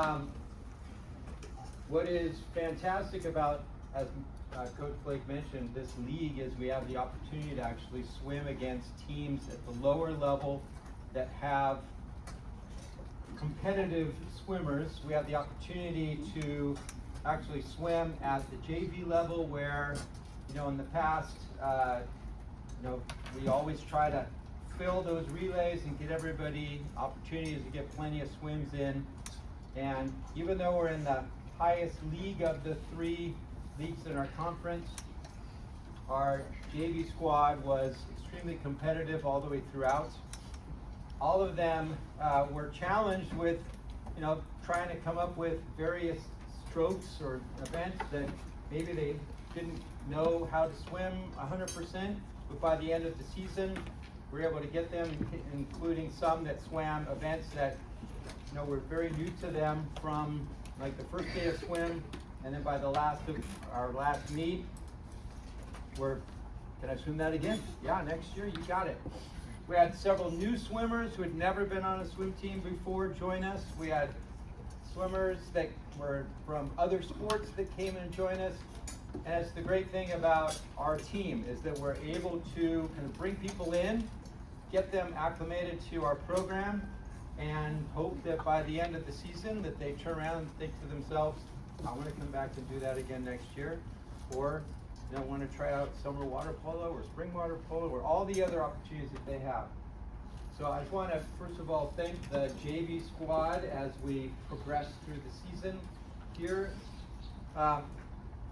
Um, what is fantastic about, as Coach Blake mentioned, this league is we have the opportunity to actually swim against teams at the lower level that have competitive swimmers. We have the opportunity to actually swim at the JV level where, in the past, we always try to fill those relays and get everybody opportunities to get plenty of swims in. And even though we're in the highest league of the 3 leagues in our conference, our JV squad was extremely competitive all the way throughout. All of them were challenged with, trying to come up with various strokes or events that maybe they didn't know how to swim 100%, but by the end of the season, we were able to get them, including some that swam events that were very new to them from like the first day of swim, and then by the last of our last meet, can I swim that again? Yeah, next year, you got it. We had several new swimmers who had never been on a swim team before join us. We had swimmers that were from other sports that came and joined us. And it's the great thing about our team is that we're able to kind of bring people in, get them acclimated to our program, and hope that by the end of the season that they turn around and think to themselves, I want to come back and do that again next year, or want to try out summer water polo or spring water polo or all the other opportunities that they have. So I just want to first of all thank the JV squad as we progress through the season here.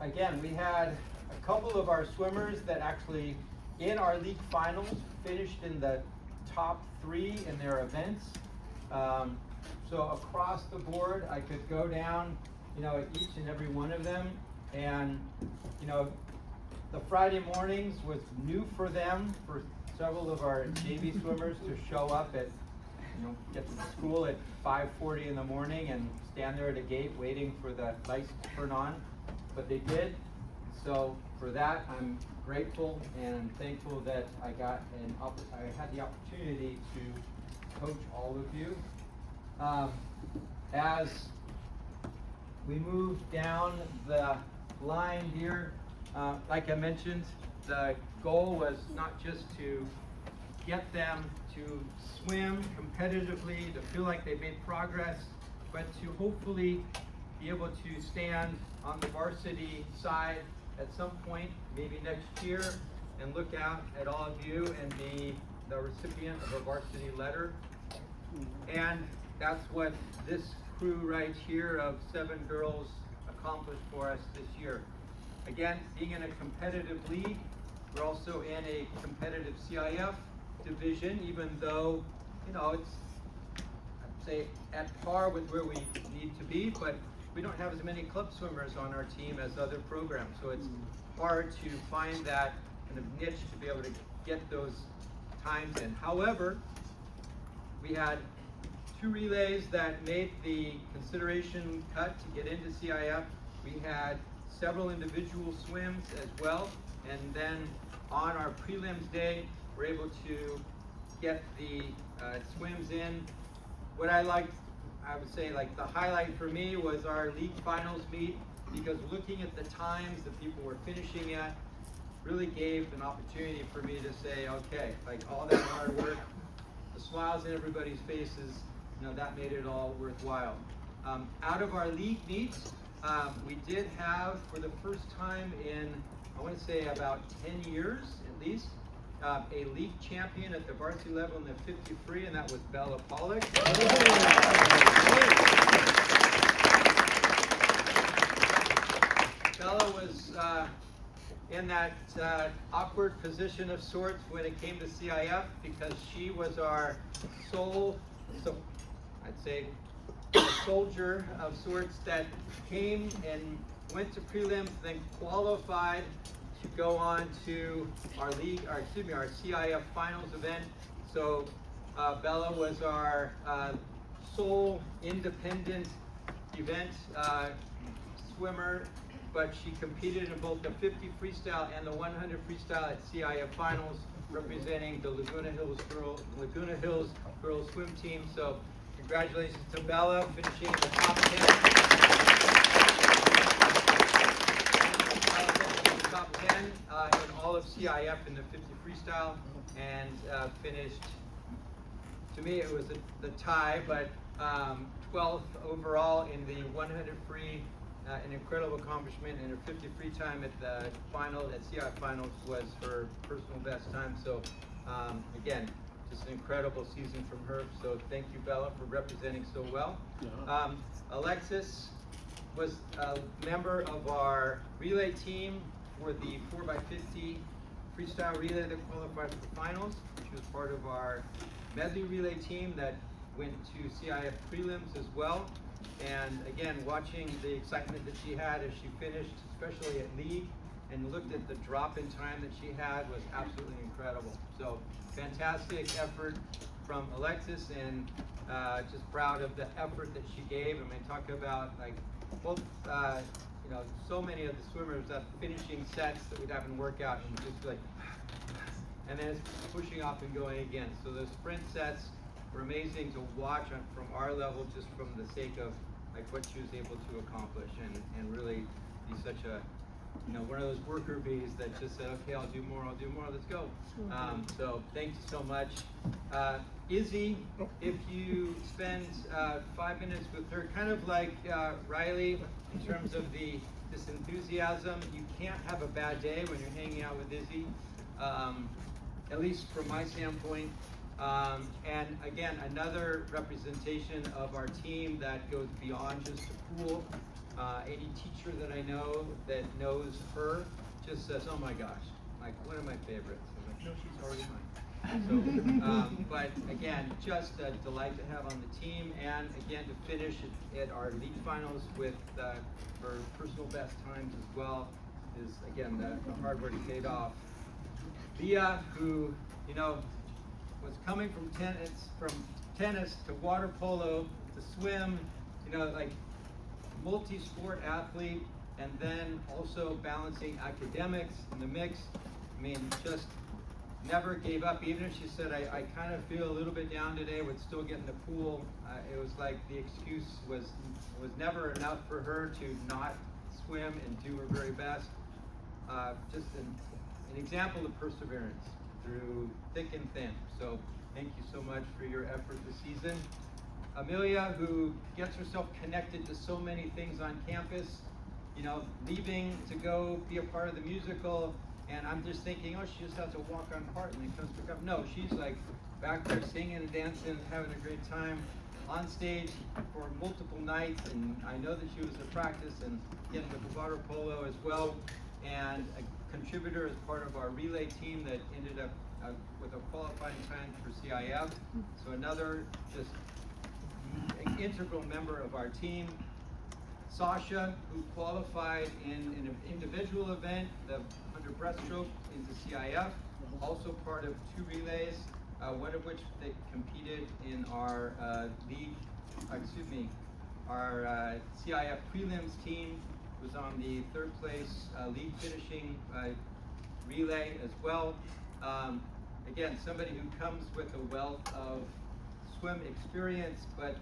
Again, we had a couple of our swimmers that actually in our league finals finished in the top 3 in their events. So across the board, I could go down, at each and every one of them, and the Friday mornings was new for them, for several of our JV swimmers to show up at, get to school at 5:40 in the morning and stand there at a gate waiting for the lights to turn on, but they did. So for that, I'm grateful and thankful that I had the opportunity to coach all of you. As we move down the line here, like I mentioned, the goal was not just to get them to swim competitively, to feel like they made progress, but to hopefully be able to stand on the varsity side at some point, maybe next year, and look out at all of you and be the recipient of a varsity letter. And that's what this crew right here of 7 girls accomplished for us this year. Again, being in a competitive league, we're also in a competitive CIF division, even though, it's, I'd say, at par with where we need to be, but we don't have as many club swimmers on our team as other programs, so it's hard to find that kind of niche to be able to get those times in. However, we had 2 relays that made the consideration cut to get into CIF. We had several individual swims as well, and then on our prelims day, we're able to get the swims in. What I would say the highlight for me was our league finals meet, because looking at the times that people were finishing at really gave an opportunity for me to say, okay, all that hard work, the smiles in everybody's faces, that made it all worthwhile. Out of our league meets, we did have, for the first time in, I want to say about 10 years at least, a league champion at the varsity level in the 50 free, and that was Bella Pollock. Bella was in that awkward position of sorts when it came to CIF, because she was our sole, I'd say, a soldier of sorts that came and went to prelims, then qualified to go on to our CIF finals event. So Bella was our sole independent event swimmer, but she competed in both the 50 freestyle and the 100 freestyle at CIF finals, representing the Laguna Hills girls swim team. So Congratulations to Bella, finishing in the top 10. Top 10 in all of CIF in the 50 freestyle, and finished, to me it was the tie, but 12th overall in the 100 free. An incredible accomplishment, and her 50 free time at the final, at CIF finals, was her personal best time. So again, just an incredible season from her. So thank you, Bella, for representing so well. Alexis was a member of our relay team for the 4x50 freestyle relay that qualified for the finals. She was part of our medley relay team that went to CIF prelims as well. And again, watching the excitement that she had as she finished, especially at league, and looked at the drop in time that she had, was absolutely incredible. So fantastic effort from Alexis, and just proud of the effort that she gave. I mean, talk about like both, you know, so many of the swimmers that finishing sets that we'd have in workout and just like, and then it's pushing off and going again. So those sprint sets were amazing to watch from our level, just from the sake of like what she was able to accomplish, and really be such a, you know, one of those worker bees that just said, okay, I'll do more, let's go. So thank you so much. Izzy, if you spend 5 minutes with her, kind of like Riley in terms of this enthusiasm, you can't have a bad day when you're hanging out with Izzy, at least from my standpoint. And again, another representation of our team that goes beyond just the pool. Any teacher that I know that knows her just says, oh my gosh, like one of my favorites. I'm like, no, she's already mine. So, but again, just a delight to have on the team, and again, to finish at our league finals with her personal best times as well, is again, the hard work paid off. Leah, who, you know, was coming from tennis to water polo to swim, you know, like multi-sport athlete, and then also balancing academics in the mix. I mean, just never gave up. Even if she said, I kind of feel a little bit down today, would still get in the pool. It was like the excuse was never enough for her to not swim and do her very best. Just an example of perseverance through thick and thin. So thank you so much for your effort this season. Amelia, who gets herself connected to so many things on campus, you know, leaving to go be a part of the musical, and I'm just thinking, oh, she just has a walk-on part and then comes back up. No, she's like back there singing and dancing, having a great time on stage for multiple nights, and I know that she was at practice and getting with the water polo as well, and a contributor as part of our relay team that ended up with a qualifying time for CIF. So another just an integral member of our team. Sasha, who qualified in an individual event, the 100 breaststroke into CIF, also part of 2 relays, one of which they competed in our our CIF prelims team, was on the 3rd place league finishing relay as well. Again, somebody who comes with a wealth of swim experience, but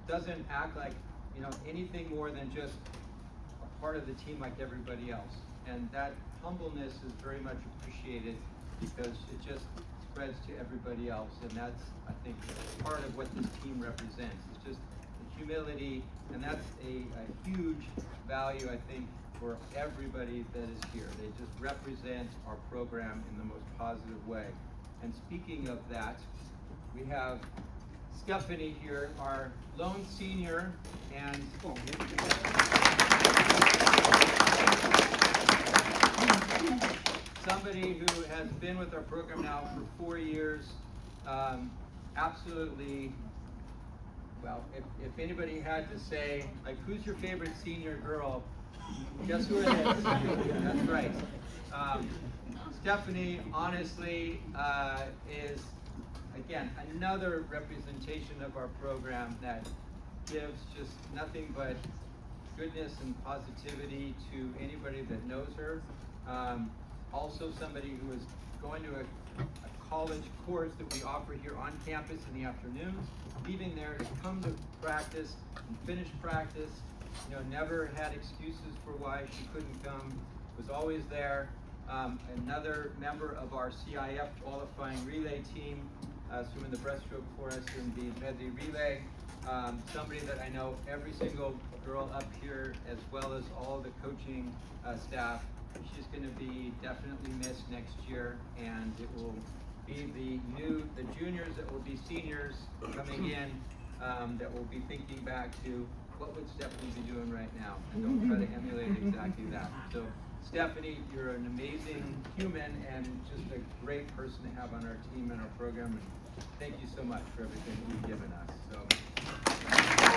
doesn't act like, you know, anything more than just a part of the team like everybody else. And that humbleness is very much appreciated because it just spreads to everybody else. And that's, I think, part of what this team represents. It's just the humility, and that's a huge value, I think, for everybody that is here. They just represent our program in the most positive way. And speaking of that, we have Stephanie here, our lone senior, and somebody who has been with our program now for 4 years. Absolutely, well, if anybody had to say, like, who's your favorite senior girl, guess who it is? That's right. Stephanie, honestly, is, again, another representation of our program that gives just nothing but goodness and positivity to anybody that knows her. Also somebody who is going to a college course that we offer here on campus in the afternoons, leaving there to come to practice and finish practice. You know, never had excuses for why she couldn't come, was always there. Another member of our CIF qualifying relay team, swimming the breaststroke for us in the medley relay. Somebody that I know every single girl up here, as well as all the coaching staff. She's going to be definitely missed next year, and it will be the juniors that will be seniors coming in that will be thinking back to what would Stephanie be doing right now, and don't try to emulate exactly that. So Stephanie, you're an amazing human and just a great person to have on our team and our program, and thank you so much for everything that you've given us. So.